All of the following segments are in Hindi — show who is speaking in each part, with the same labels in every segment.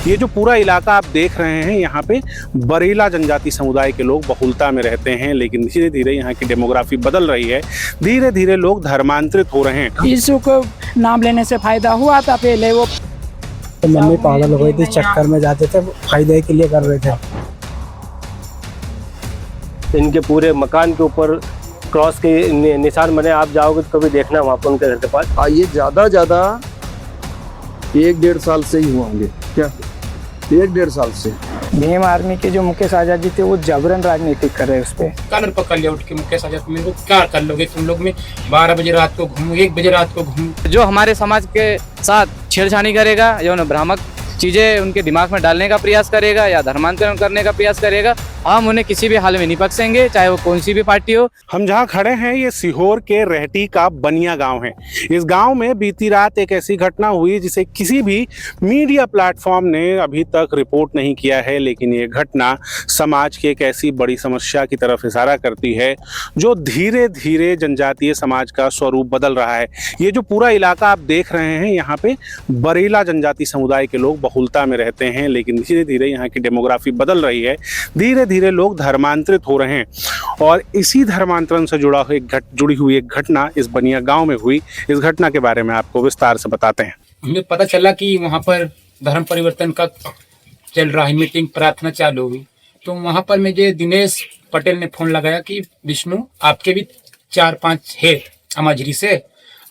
Speaker 1: ये जो पूरा इलाका आप देख रहे हैं, यहाँ पे बरेला जनजाति समुदाय के लोग बहुलता में रहते हैं, लेकिन धीरे धीरे यहाँ की डेमोग्राफी बदल रही है। धीरे धीरे लोग धर्मांतरित हो रहे हैं।
Speaker 2: यीशु को नाम लेने से फायदा हुआ था पहले, वो
Speaker 3: तो मम्मी पागल हो गई थी, चक्कर में जाते थे, फायदे के लिए कर रहे थे।
Speaker 4: इनके पूरे मकान के ऊपर क्रॉस के निशान बने, आप जाओगे तो कभी देखना वहाँ पर उनके घर के पास।
Speaker 5: ये ज्यादा 1-1.5 साल से ही हुए होंगे। क्या 1-1.5 साल से?
Speaker 2: भीम आर्मी के जो मुकेश आजाद जी थे वो जबरन राजनीतिक कर रहे हैं उस पे।
Speaker 6: कॉलर पकड़ लिया उठ के मुकेश आजाद, मेरे को क्या कर लोगे तुम लोग? में 12 बजे रात को घूमू, 1 बजे रात को घूमू।
Speaker 7: जो हमारे समाज के साथ छेड़छाड़ी करेगा, जो न भ्रामक चीजें उनके दिमाग में डालने का प्रयास करेगा या धर्मांतरण करने का प्रयास करेगा, हम उन्हें किसी भी हाल में नहीं बख्शेंगे, चाहे वो कौन सी भी पार्टी हो।
Speaker 1: हम जहाँ खड़े हैं ये सीहोर के रहटी का बनिया गांव है। इस गांव में बीती रात एक ऐसी घटना हुई जिसे किसी भी मीडिया प्लेटफॉर्म ने अभी तक रिपोर्ट नहीं किया है, लेकिन ये घटना समाज की एक ऐसी बड़ी समस्या की तरफ इशारा करती है जो धीरे धीरे जनजातीय समाज का स्वरूप बदल रहा है। ये जो पूरा इलाका आप देख रहे हैं, यहाँ पे बरेला जनजाति समुदाय के लोग बहुलता में रहते हैं, लेकिन धीरे धीरे यहाँ की डेमोग्राफी बदल रही है। धीरे धीरे लोग धर्मांतरित हो रहे हैं और इसी धर्मांतरण से जुड़ी हुई एक घटना इस बनिया गांव में हुई। इस घटना के बारे में आपको विस्तार से बताते हैं।
Speaker 6: हमें पता चला कि वहाँ पर धर्म परिवर्तन का चल रहा है, मीटिंग प्रार्थना चालू हुई। तो वहाँ पर मुझे दिनेश पटेल ने फोन लगाया कि विष्णु आपके भी 4-5 है अमाजरी से,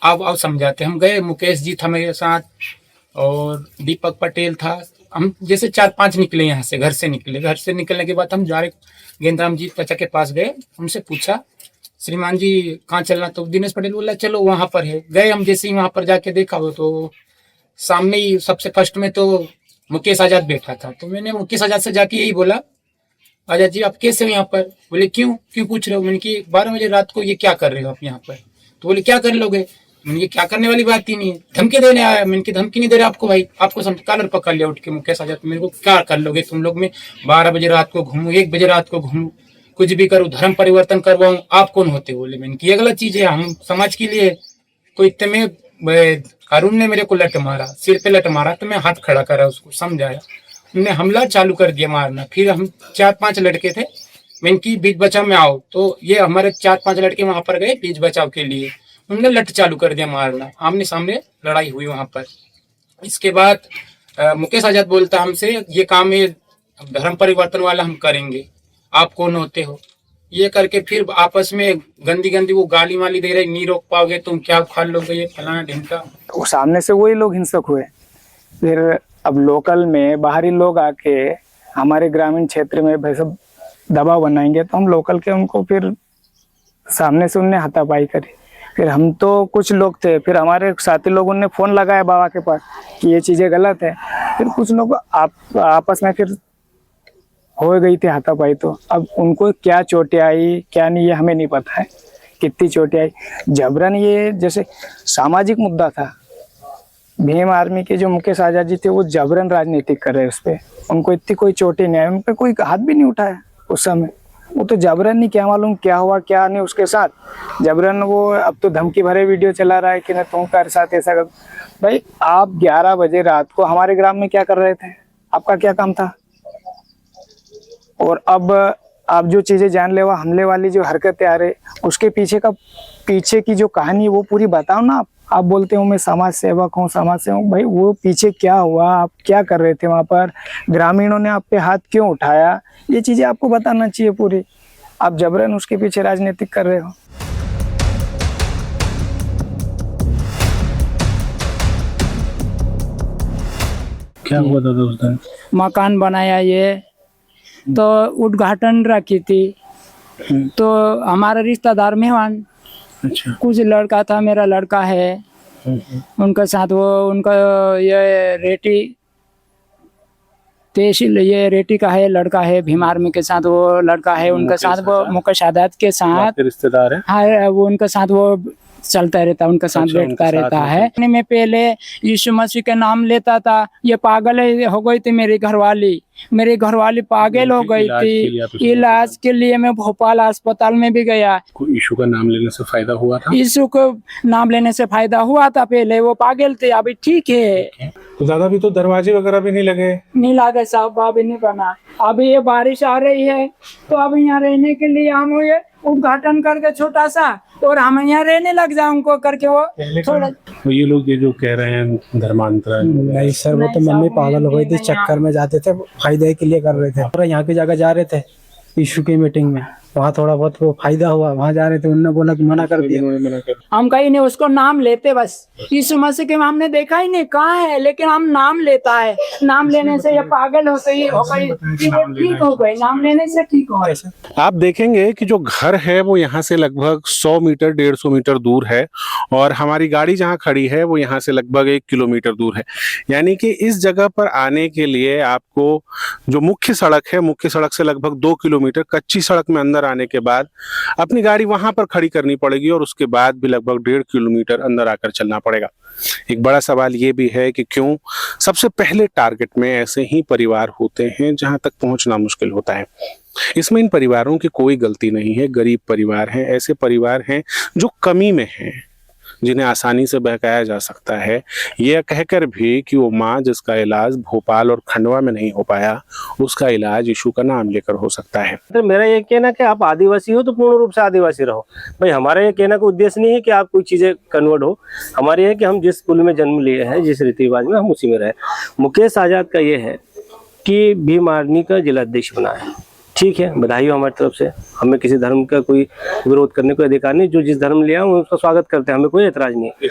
Speaker 6: आओ समझाते। हम गए, मुकेश जी था मेरे साथ और दीपक पटेल था। हम जैसे 4-5 निकले, यहाँ से घर से निकले। घर से निकलने के बाद हम डायरेक्ट गेंद्राम जी चाचा के पास गए। हमसे पूछा श्रीमान जी कहाँ चलना, तो दिनेश पटेल बोला चलो वहाँ पर है। गए हम, जैसे ही वहाँ पर जाके देखा हो तो सामने ही सबसे फर्स्ट में तो मुकेश आजाद बैठा था। तो मैंने मुकेश आजाद से जाके यही बोला, आजाद जी आप कैसे हो यहाँ पर? बोले क्यों पूछ रहे हो? मैंने कि 12 बजे रात को ये क्या कर रहे हो आप यहाँ पर? तो बोले क्या कर लोगे? मैंने ये क्या करने वाली बात ही नहीं है, धमकी देने आया। मैंने कि धमकी नहीं दे रहे आपको भाई, आपको कॉलर पकड़ लिया उठ के मुकेश आजाद, मेरे को क्या कर लोगे तुम लोग? में 12 बजे रात को घूमू, 1 बजे रात को घूमू, कुछ भी करूँ, धर्म परिवर्तन करवाऊँ, आप कौन होते? बोले मैंने कि ये गलत चीज है, हम समाज के लिए कोई इतने में अरुण ने मेरे को लट मारा, सिर पे लट मारा, तो मैं हाथ खड़ा करा, उसको समझाया। उन्होंने हमला चालू कर दिया मारना। फिर हम 4-5 लड़के थे, मैंने कि बीच बचाव में आओ। तो ये हमारे 4-5 लड़के वहां पर गए बीच बचाव के लिए। उन्होंने लट चालू कर दिया मारना, आमने सामने लड़ाई हुई वहां पर। इसके बाद मुकेश आजाद बोलता हमसे ये काम है धर्म परिवर्तन वाला, हम करेंगे, आप कौन होते हो? ये करके फिर आपस में गंदी वो गाली वाली दे रहे, नहीं रोक पाओगे तुम, क्या उखाड़ लोगे, ये फलाना ढिमका।
Speaker 2: तो सामने से वही लोग हिंसक हुए। फिर अब लोकल में बाहरी लोग आके हमारे ग्रामीण क्षेत्र में भाई सब दबाव बनाएंगे, तो हम लोकल के उनको फिर सामने से उनने हाथापाई करी। फिर हम तो कुछ लोग थे, फिर हमारे साथी लोगों ने फोन लगाया बाबा के पास कि ये चीजें गलत है। फिर कुछ लोग आपस में फिर हो गई थी हाथापाई। तो अब उनको क्या चोटें आई क्या नहीं, ये हमें नहीं पता है कितनी चोटें आई। जबरन ये जैसे सामाजिक मुद्दा था, भीम आर्मी के जो मुकेश आजाद जी थे वो जबरन राजनीतिक कर रहे उस पर। उनको इतनी कोई चोटें नहीं आई, उन पर कोई हाथ भी नहीं उठाया उस समय। वो तो जबरन नहीं, क्या मालूम क्या हुआ क्या नहीं उसके साथ। जबरन वो अब तो धमकी भरे वीडियो चला रहा है कि ना तुम कर साथ ऐसा कर। भाई आप 11 बजे रात को हमारे ग्राम में क्या कर रहे थे? आपका क्या काम था? और अब आप जो चीजें जानलेवा हमले वाली जो हरकतें आ रही, उसके पीछे की जो कहानी वो पूरी बताओ ना। आप बोलते हो मैं समाज सेवक हूँ, समाज सेवक, भाई वो पीछे क्या हुआ, आप क्या कर रहे थे वहां पर, ग्रामीणों ने आप पे हाथ क्यों उठाया, ये चीजें आपको बताना चाहिए पूरी। आप जबरन उसके पीछे राजनीतिक कर रहे हो।
Speaker 1: क्या हुआ था उस दिन?
Speaker 2: मकान बनाया ये तो उद्घाटन रखी थी, तो हमारा रिश्तेदार मेहमान कुछ लड़का था, मेरा लड़का है, उनके साथ वो उनका ये रेटी का है लड़का है, भीम आर्मी के साथ वो लड़का है, उनके साथ वो मुकेश आजाद के साथ
Speaker 1: रिश्तेदार है।
Speaker 2: हाँ, वो उनके साथ वो चलता रहता, उनके साथ बैठता रहता है। मैं पहले यीशु मसीह के नाम लेता था, ये पागल हो गई थी मेरी घरवाली पागल हो गई थी। इलाज के लिए मैं भोपाल अस्पताल में भी गया।
Speaker 1: यीशु का नाम लेने से फायदा हुआ था?
Speaker 2: यीशु को नाम लेने से फायदा हुआ था पहले, वो पागल थे, अभी ठीक है।
Speaker 1: तो दादा भी तो दरवाजे वगैरह भी नहीं लगे।
Speaker 8: नहीं लागे साहब, अभी नहीं बना। अभी ये बारिश आ रही है तो अब यहाँ रहने के लिए हम ये उद्घाटन करके छोटा सा, और हम यहाँ रहने लग जाए उनको करके वो थोड़ा।
Speaker 1: तो ये लोग ये जो कह रहे हैं धर्मांतरण,
Speaker 3: नहीं सर, वो तो मम्मी पागल हो गई थी, चक्कर में जाते थे, फायदे के लिए कर रहे थे। और यहाँ की जगह जा रहे थे इशू की मीटिंग में, वहाँ थोड़ा बहुत वो फायदा हुआ, वहाँ जा रहे थे, उन्होंने बोला कि मना कर दिया।
Speaker 8: हम कहीं नहीं उसको नाम लेते, बस यीशु मसीह के हमने देखा ही नहीं कहाँ है, लेकिन हम नाम लेता है। नाम लेने से ये पागल हो गई, ठीक हो गई, नाम लेने से ठीक हो गई।
Speaker 1: आप देखेंगे कि जो घर है वो यहाँ से लगभग 100 मीटर 150 मीटर दूर है, और हमारी गाड़ी जहाँ खड़ी है वो यहाँ से लगभग 1 किलोमीटर दूर है। यानी कि इस जगह पर आने के लिए आपको जो मुख्य सड़क है, मुख्य सड़क से लगभग 2 किलोमीटर कच्ची सड़क में अंदर आने के बाद अपनी गाड़ी वहां पर खड़ी करनी पड़ेगी, और उसके बाद भी लगभग 1.5 किलोमीटर अंदर आकर चलना पड़ेगा। एक बड़ा सवाल ये भी है कि क्यों सबसे पहले टारगेट में ऐसे ही परिवार होते हैं जहां तक पहुंचना मुश्किल होता है। इसमें इन परिवारों की कोई गलती नहीं है, गरीब परिवार हैं, ऐसे परिवार हैं जो कमी में हैं, जिन्हें आसानी से बहकाया जा सकता है, यह कहकर भी कि वो माँ जिसका इलाज भोपाल और खंडवा में नहीं हो पाया, उसका इलाज यीशु का नाम लेकर हो सकता है।
Speaker 4: तो मेरा ये कहना कि आप आदिवासी हो तो पूर्ण रूप से आदिवासी रहो। भाई हमारा ये कहना का उद्देश्य नहीं है कि आप कोई चीजें कन्वर्ट हो, हमारे है कि हम जिस कुल में जन्म लिए हैं, जिस रीति रिवाज में, हम उसी में रहे। मुकेश आजाद का ये है कि भीम आर्मी का जिलाध्यक्ष बना है, ठीक है, बधाई हो हमारी तरफ से। हमें किसी धर्म का कोई विरोध करने का अधिकार नहीं, जो जिस धर्म लिया हम उसका स्वागत करते हैं, हमें कोई एतराज नहीं है।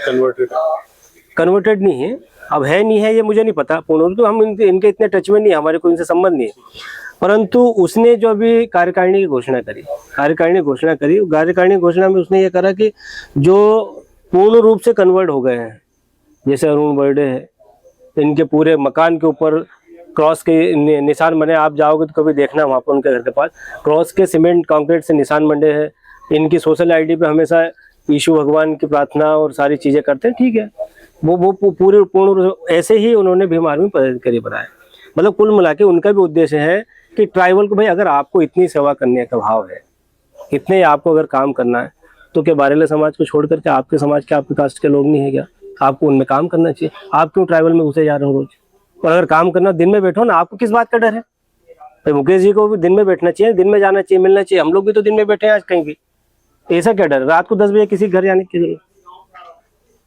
Speaker 4: कन्वर्टेड नहीं है, अब है नहीं है ये मुझे नहीं पता पूर्ण रूप, तो हम इनके इतने टच में नहीं है, हमारे कोई इनसे संबंध नहीं है। परंतु उसने जो अभी कार्यकारिणी की घोषणा करी, कार्यकारिणी घोषणा में उसने ये करा कि जो पूर्ण रूप से कन्वर्ट हो गए हैं, जैसे अरुण बर्डे है, इनके पूरे मकान के ऊपर क्रॉस के निशान बने, आप जाओगे तो कभी देखना वहाँ पर उनके घर के पास क्रॉस के सीमेंट कंक्रीट से निशान बने हैं। इनकी सोशल आईडी पे हमेशा यीशु भगवान की प्रार्थना और सारी चीजें करते हैं, ठीक है। वो पूरे पूर्ण ऐसे ही उन्होंने भीम आर्मी पदाधिकारी बनाया। मतलब कुल मिला के उनका भी उद्देश्य है कि ट्राइबल को, भाई अगर आपको इतनी सेवा करने का भाव है, इतने आपको अगर काम करना है, तो क्या बारेला समाज को छोड़ करके आपके समाज के, आपके कास्ट के लोग नहीं है क्या? आपको उनमें काम करना चाहिए। आप क्यों ट्राइबल में घुसे जा रहे हो रोज? और अगर काम करना दिन में बैठो ना, आपको किस बात का डर है? भाई मुकेश जी को भी दिन में बैठना चाहिए, दिन में जाना चाहिए, मिलना चाहिए। हम लोग भी तो दिन में बैठे हैं आज कहीं भी, ऐसा क्या डर? रात को 10 बजे किसी घर जाने की जरूरत?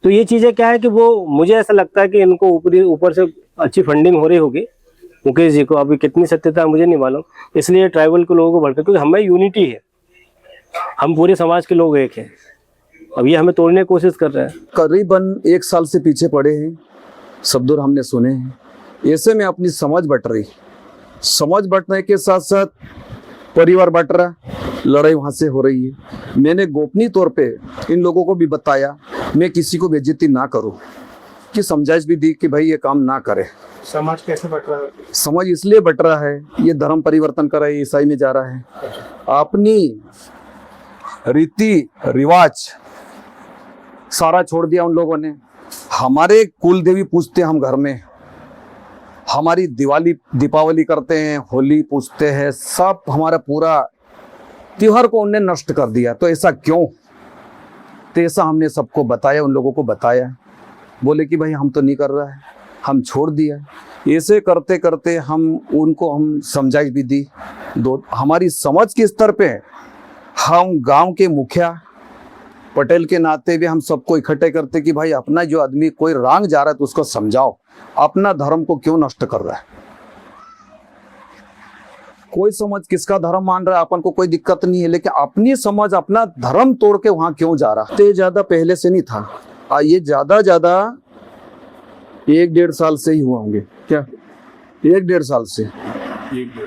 Speaker 4: तो ये चीजें क्या है कि वो, मुझे ऐसा लगता है कि इनको ऊपर से अच्छी फंडिंग हो रही होगी मुकेश जी को। अभी कितनी सत्यता है मुझे नहीं मालूम, इसलिए ट्राइबल के लोगों को भड़का, क्योंकि हमें यूनिटी है, हम पूरे समाज के लोग एक हैं। अब ये हमें तोड़ने की कोशिश कर रहे हैं।
Speaker 5: करीबन 1 साल से पीछे पड़े हैं, सब दूर हमने सुने हैं। ऐसे में अपनी समझ बट रही, समझ बटने के साथ साथ परिवार बट रहा, लड़ाई वहां से हो रही है। मैंने गोपनीय तौर पे इन लोगों को भी बताया, मैं किसी को बेइज्जती ना करूं, कि समझाइश भी दी कि भाई ये काम ना करे।
Speaker 1: समाज कैसे बट रहा है?
Speaker 5: समाज इसलिए बट रहा है, ये धर्म परिवर्तन कर रहा है, ईसाई में जा रहा है, अपनी रीति रिवाज सारा छोड़ दिया उन लोगों ने। हमारे कुल देवी पूजते हम घर में, हमारी दीपावली करते हैं, होली पूजते हैं, सब हमारा पूरा त्योहार को उनने नष्ट कर दिया। तो ऐसा क्यों? तो ऐसा हमने सबको बताया, उन लोगों को बताया, बोले कि भाई हम तो नहीं कर रहा है, हम छोड़ दिया। ऐसे करते करते हम समझाइश भी दी। हमारी समझ के स्तर पे हम गांव के मुखिया पटेल के नाते भी हम सबको इकट्ठे करते कि भाई अपना जो आदमी कोई रांग जा रहा है तो उसको समझाओ, अपना धर्म को क्यों नष्ट कर रहा है। कोई समझ किसका धर्म मान रहा है, अपन को कोई दिक्कत नहीं है, लेकिन अपनी समझ अपना धर्म तोड़ के वहां क्यों जा रहा है। तो ज्यादा पहले से नहीं था, ये ज्यादा 1-1.5 साल से ही हुआ होंगे क्या, 1-1.5 साल से।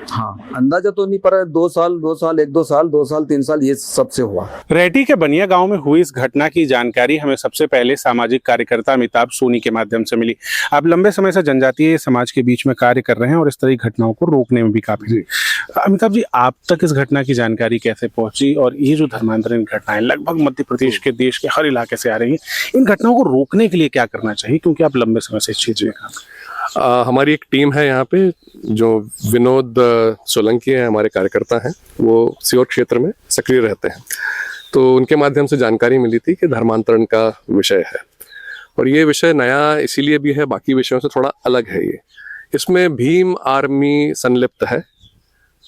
Speaker 5: हाँ, अंदाजा तो नहीं, पर 2 साल 1-2 साल 2 साल 3 साल ये सबसे हुआ।
Speaker 1: रेहटी के बनिया गांव में हुई इस घटना की जानकारी हमें सबसे पहले सामाजिक कार्यकर्ता अमिताभ सोनी के माध्यम से मिली। आप लंबे समय से जनजातीय समाज के बीच में कार्य कर रहे हैं और इस तरह की घटनाओं को रोकने में भी काफी। अमिताभ जी, आप तक इस घटना की जानकारी कैसे पहुंची, और ये जो धर्मांतरण घटनाएं लगभग मध्य प्रदेश के, देश के हर इलाके से आ रही है, इन घटनाओं को रोकने के लिए क्या करना चाहिए, क्योंकि आप लंबे समय से इस चीज में काम?
Speaker 9: हमारी एक टीम है यहाँ पे, जो विनोद सोलंकी है, हमारे कार्यकर्ता हैं, वो सीहोर क्षेत्र में सक्रिय रहते हैं। तो उनके माध्यम से जानकारी मिली थी कि धर्मांतरण का विषय है, और ये विषय नया इसीलिए भी है, बाकी विषयों से थोड़ा अलग है ये। इसमें भीम आर्मी संलिप्त है।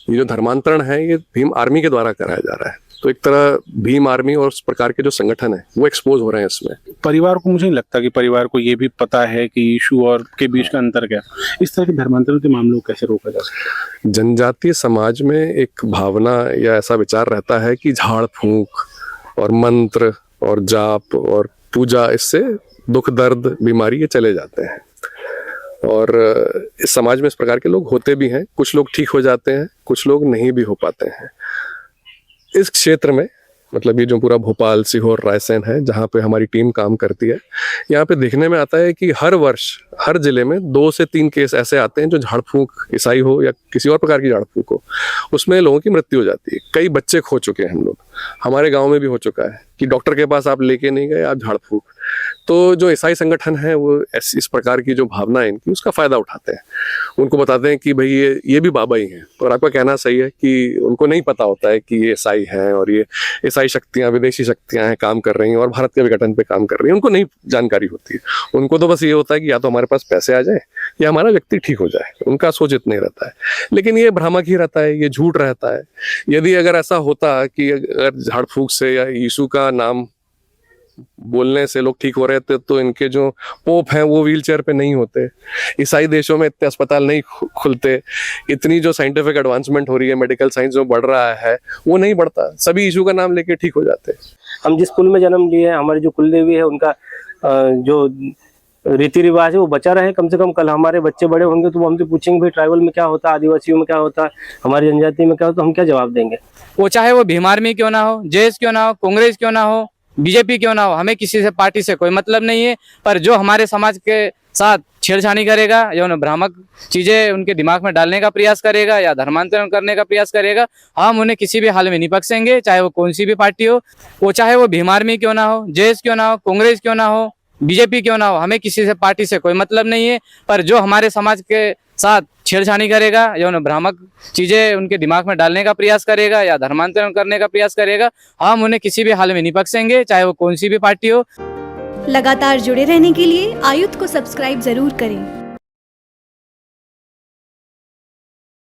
Speaker 9: ये जो धर्मांतरण है ये भीम आर्मी के द्वारा कराया जा रहा है। तो एक तरह भीम आर्मी और उस प्रकार के जो संगठन है वो एक्सपोज हो रहे हैं इसमें।
Speaker 1: परिवार को, मुझे नहीं लगता कि परिवार को ये भी पता है कि यीशु और के बीच का अंतर क्या। इस तरह के धर्मांतरण के मामलों को कैसे रोका जा सकता है?
Speaker 9: जनजातीय समाज में एक भावना या ऐसा विचार रहता है कि झाड़ फूंक और मंत्र और जाप और पूजा, इससे दुख दर्द बीमारी ये चले जाते हैं। और इस समाज में इस प्रकार के लोग होते भी हैं। कुछ लोग ठीक हो जाते हैं, कुछ लोग नहीं भी हो पाते हैं। इस क्षेत्र में, मतलब ये जो पूरा भोपाल, सीहोर, रायसेन है जहाँ पे हमारी टीम काम करती है, यहाँ पे देखने में आता है कि हर वर्ष हर जिले में 2 से 3 केस ऐसे आते हैं जो झाड़ फूंक, ईसाई हो या किसी और प्रकार की झाड़ फूंक हो, उसमें लोगों की मृत्यु हो जाती है। कई बच्चे खो चुके हैं हम लोग। हमारे गांव में भी हो चुका है कि डॉक्टर के पास आप लेके नहीं गए, आप झाड़ फूंक। तो जो ईसाई संगठन है वो इस प्रकार की जो भावना है इनकी, उसका फायदा उठाते हैं। उनको बताते हैं कि भाई ये भी बाबा ही हैं। और आपका कहना सही है कि उनको नहीं पता होता है कि ये ईसाई हैं और ये ईसाई शक्तियां, विदेशी शक्तियां हैं, काम कर रही हैं और भारत के विघटन पे काम कर रही हैं। उनको नहीं जानकारी होती है। उनको तो बस ये होता है कि या तो हमारे पास पैसे आ जाए या हमारा व्यक्ति ठीक हो जाए। उनका सोच इतना ही रहता है। लेकिन ये भ्रामक ही रहता है, ये झूठ रहता है। यदि अगर ऐसा होता कि अगर झाड़ फूंक से या यीशु का नाम बोलने से लोग ठीक हो रहे थे, तो इनके जो पोप हैं वो व्हीलचेयर पे नहीं होते, ईसाई देशों में इतने अस्पताल नहीं खुलते, इतनी जो साइंटिफिक एडवांसमेंट हो रही है, मेडिकल साइंस जो बढ़ रहा है वो नहीं बढ़ता। सभी यीशु का नाम लेके ठीक हो जाते।
Speaker 4: हम जिस कुल में जन्म लिए हैं, हमारी जो कुलदेवी है, उनका जो रीति रिवाज है वो बचा रहे। कम से कम कल हमारे बच्चे बड़े होंगे तो वो हमसे पूछेंगे भाई ट्राइबल में क्या होता है, आदिवासियों में क्या होता है, हमारी जनजाति में क्या होता है, हम क्या जवाब देंगे?
Speaker 7: वो चाहे वो भीम आर्मी क्यों ना हो, जेएस क्यों ना हो, कांग्रेस क्यों ना हो, बीजेपी क्यों ना हो, हमें किसी से पार्टी से कोई मतलब नहीं है। पर जो हमारे समाज के साथ छेड़छाड़ी करेगा या उन्हें भ्रामक चीजें उनके दिमाग में डालने का प्रयास करेगा या धर्मांतरण करने का प्रयास करेगा, हम उन्हें किसी भी हाल में नहीं बख्शेंगे, चाहे वो कौन सी भी पार्टी हो। वो चाहे वो भीम आर्मी क्यों ना हो, जेएस क्यों ना हो, कांग्रेस क्यों ना हो, बीजेपी क्यों ना हो, हमें किसी से पार्टी से कोई मतलब नहीं है। पर जो हमारे समाज के साथ छेड़छाड़ी करेगा या उन्हें भ्रामक चीजें उनके दिमाग में डालने का प्रयास करेगा या धर्मांतरण करने का प्रयास करेगा, हम उन्हें किसी भी हाल में नहीं बख्शेंगे, चाहे वो कौन सी भी पार्टी हो।
Speaker 10: लगातार जुड़े रहने के लिए आयुध को सब्सक्राइब जरूर करें।